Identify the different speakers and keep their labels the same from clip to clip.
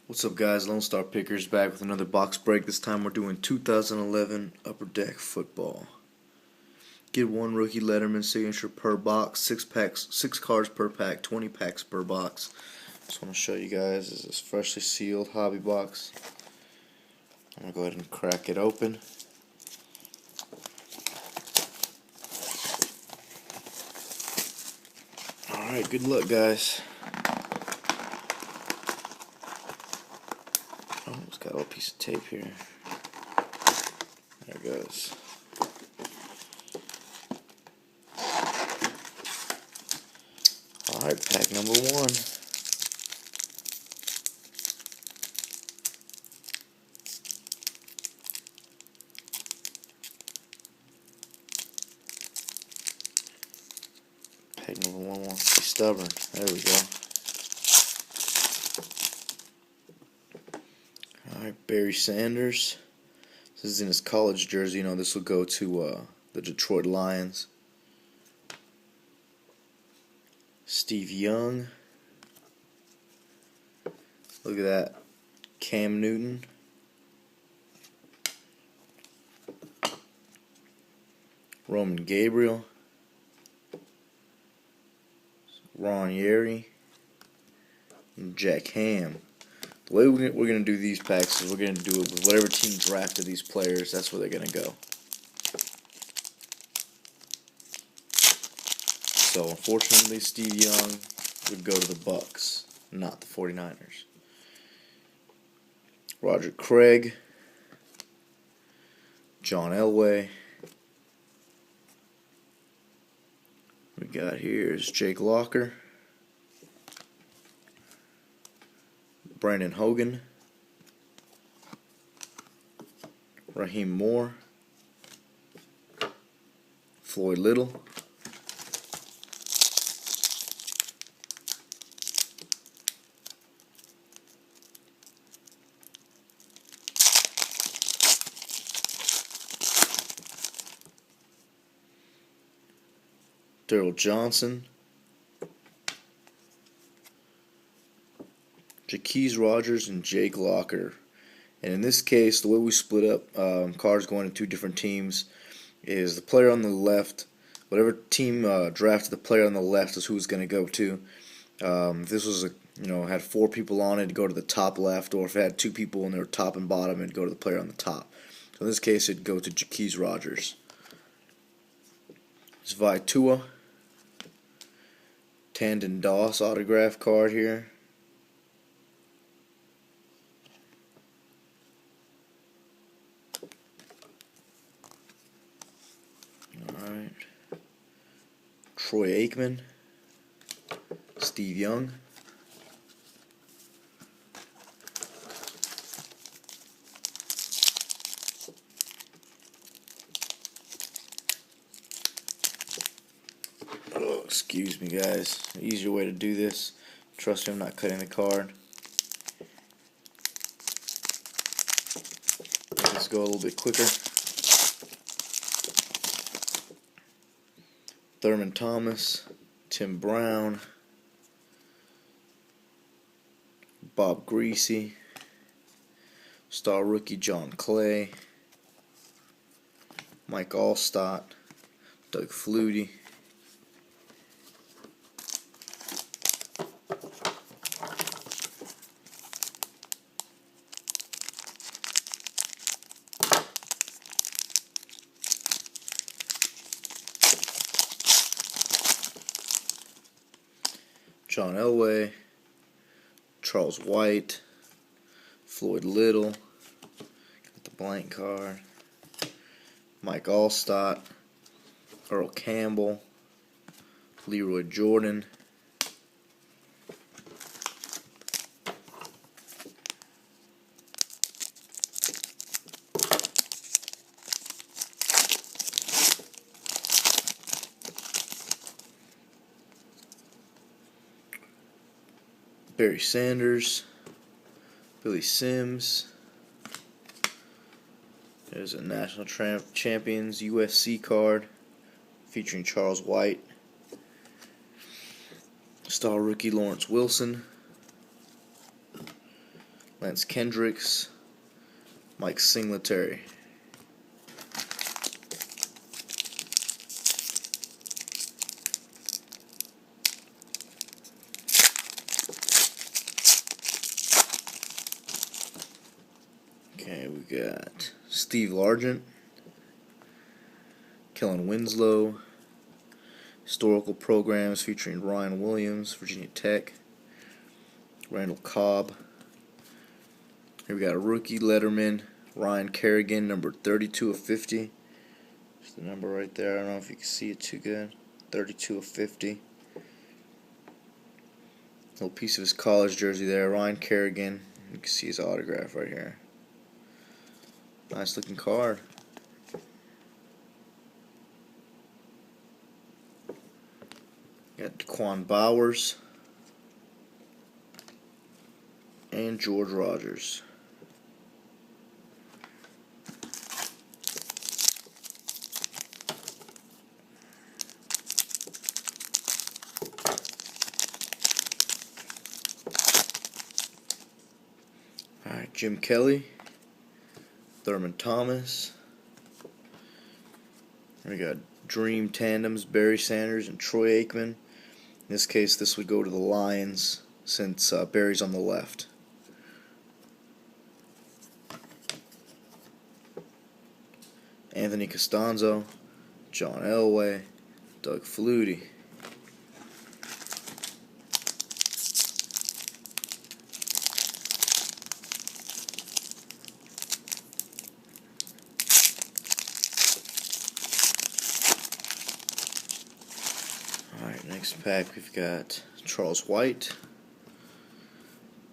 Speaker 1: What's up, guys? Lone Star Pickers back with another box break. This time we're doing 2011 Upper Deck Football. Get one rookie Letterman signature per box, 6 cards per pack, 20 packs per box. Just want to show you guys, this is freshly sealed hobby box. I'm going to go ahead and crack it open. Alright, good luck, guys. Oh, it's got a little piece of tape here. There it goes. Alright, pack number 1. Pack number 1 wants to be stubborn. There we go. Alright, Barry Sanders. This is in his college jersey. You know, this will go to the Detroit Lions. Steve Young. Look at that. Cam Newton. Roman Gabriel. Ron Yeri. And Jack Ham. The way we're going to do these packs is we're going to do it with whatever team drafted these players. That's where they're going to go. So, unfortunately, Steve Young would go to the Bucks, not the 49ers. Roger Craig. John Elway. We got here is Jake Locker. Brandon Hogan. Raheem Moore. Floyd Little. Daryl Johnson. Jaquez Rogers and Jake Locker. And in this case, the way we split up cards going to 2 different teams is the player on the left, whatever team drafted the player on the left is who it's going to go to. If this was had 4 people on it, it'd go to the top left, or if it had 2 people and they were top and bottom, it'd go to the player on the top. So in this case, it'd go to Jaquez Rogers. It's Vitua. Tandon Doss autograph card here. Alright. Troy Aikman. Steve Young. Oh, excuse me, guys. Easier way to do this. Trust me, I'm not cutting the card. Let's go a little bit quicker. Thurman Thomas, Tim Brown, Bob Greasy, star rookie John Clay, Mike Allstott, Doug Flutie, John Elway, Charles White, Floyd Little, got the blank card, Mike Allstott, Earl Campbell, Leroy Jordan, Barry Sanders, Billy Sims. There's a National Champions USC card featuring Charles White. Star rookie Lawrence Wilson. Lance Kendricks, Mike Singletary. Okay, we got Steve Largent, Kellen Winslow, historical programs featuring Ryan Williams, Virginia Tech, Randall Cobb. Here we got a rookie letterman, Ryan Kerrigan, number 32 of 50. There's the number right there. I don't know if you can see it too good. 32 of 50. Little piece of his college jersey there, Ryan Kerrigan. You can see his autograph right here. Nice looking card. Got Daquan Bowers and George Rogers. Alright, Jim Kelly, Thurman Thomas. We got Dream Tandems, Barry Sanders and Troy Aikman. In this case, this would go to the Lions since Barry's on the left. Anthony Costanzo, John Elway, Doug Flutie. Alright, next pack we've got Charles White,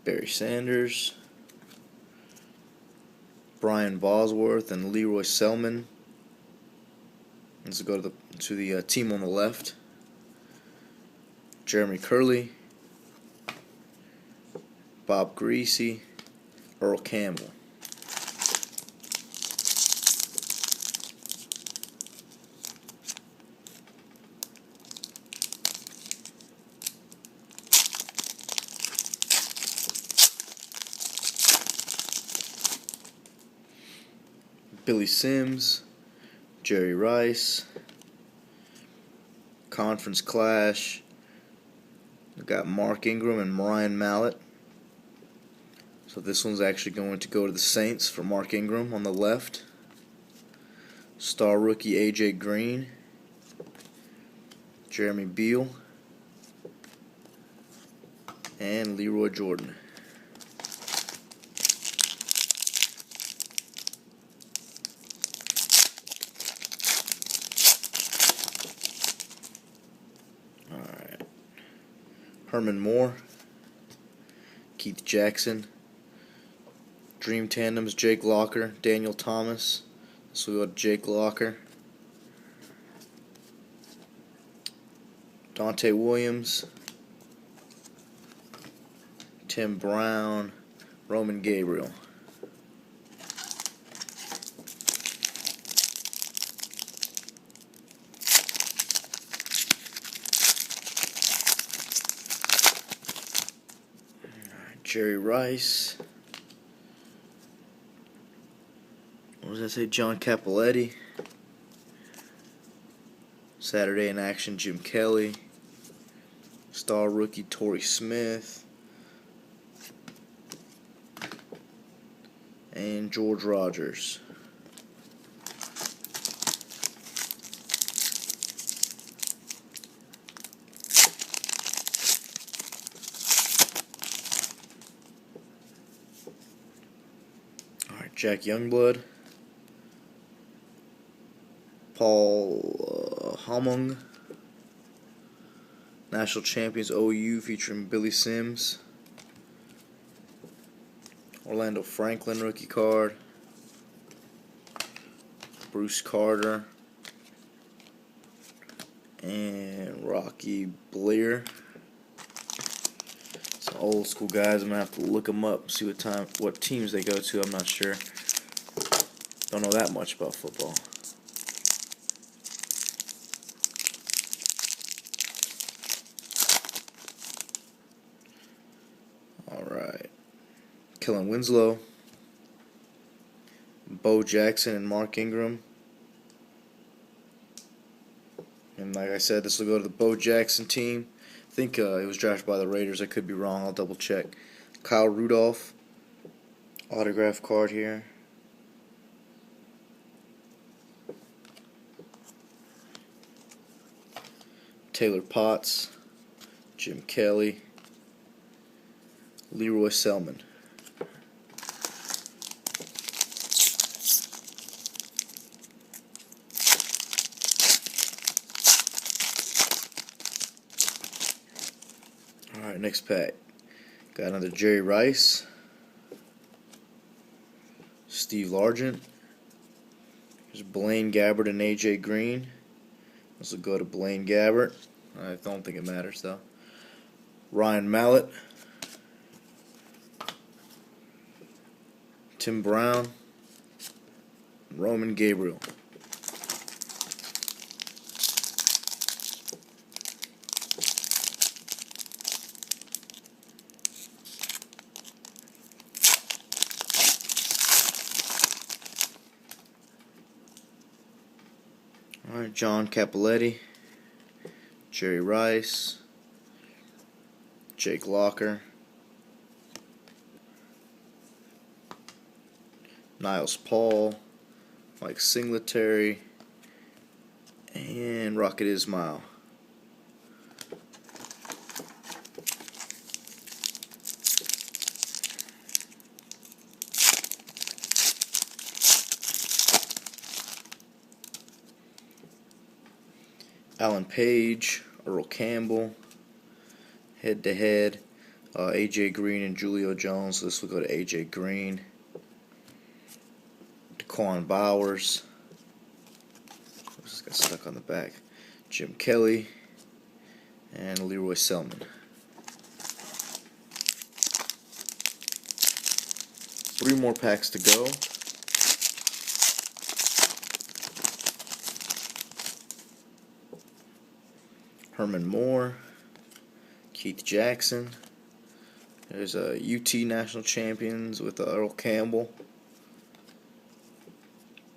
Speaker 1: Barry Sanders, Brian Bosworth and Leroy Selman. Let's go to the team on the left. Jeremy Curley, Bob Greasy, Earl Campbell. Billy Sims, Jerry Rice, Conference Clash. We've got Mark Ingram and Ryan Mallett. So this one's actually going to go to the Saints for Mark Ingram on the left. Star rookie AJ Green, Jeremy Beal, and Leroy Jordan. Alright. Herman Moore, Keith Jackson, Dream Tandems, Jake Locker, Daniel Thomas. So we got Jake Locker, Dante Williams, Tim Brown, Roman Gabriel. Jerry Rice. What does that say? John Capoletti. Saturday in Action, Jim Kelly. Star rookie Torrey Smith. And George Rogers. Alright, Jack Youngblood. Paul Hamung, National Champions OU featuring Billy Sims. Orlando Franklin rookie card. Bruce Carter. And Rocky Blair. Some old school guys. I'm going to have to look them up, see what teams they go to. I'm not sure. Don't know that much about football. Kellen Winslow, Bo Jackson, and Mark Ingram. And like I said, this will go to the Bo Jackson team. I think it was drafted by the Raiders. I could be wrong. I'll double check. Kyle Rudolph, autograph card here. Taylor Potts, Jim Kelly, Leroy Selman. Alright, next pack. Got another Jerry Rice, Steve Largent. There's Blaine Gabbert and AJ Green. This will go to Blaine Gabbert. I don't think it matters though. Ryan Mallett, Tim Brown, Roman Gabriel. Alright, John Cappelletti, Jerry Rice, Jake Locker, Niles Paul, Mike Singletary, and Rocket Ismail. Alan Page, Earl Campbell, head-to-head, AJ Green and Julio Jones. So this will go to AJ Green. Daquan Bowers. This got stuck on the back. Jim Kelly and Leroy Selman. 3 more packs to go. Herman Moore, Keith Jackson. There's a UT National Champions with Earl Campbell,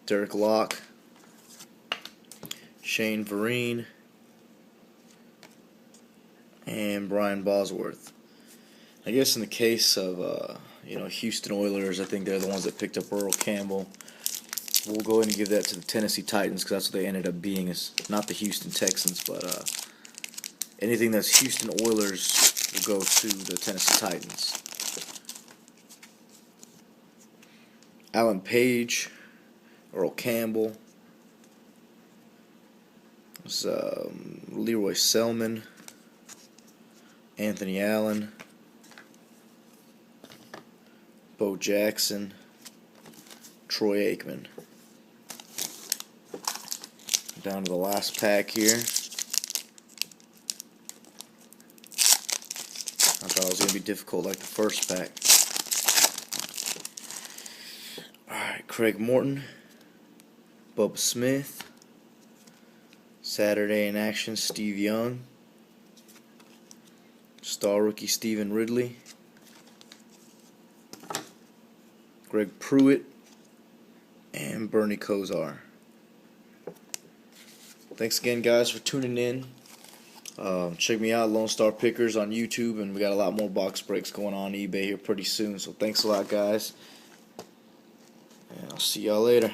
Speaker 1: Derek Locke, Shane Vereen, and Brian Bosworth. I guess in the case of Houston Oilers, I think they're the ones that picked up Earl Campbell. We'll go ahead and give that to the Tennessee Titans because that's what they ended up being. Is not the Houston Texans, but anything that's Houston Oilers will go to the Tennessee Titans. Alan Page, Earl Campbell, Leroy Selman, Anthony Allen, Bo Jackson, Troy Aikman. Down to the last pack here. I thought it was going to be difficult like the first pack. Alright, Craig Morton, Bubba Smith, Saturday in Action, Steve Young, star rookie Stephen Ridley, Greg Pruitt, and Bernie Kosar. Thanks again, guys, for tuning in. Check me out, Lone Star Pickers on YouTube, and we got a lot more box breaks going on eBay here pretty soon. So thanks a lot, guys, and I'll see y'all later.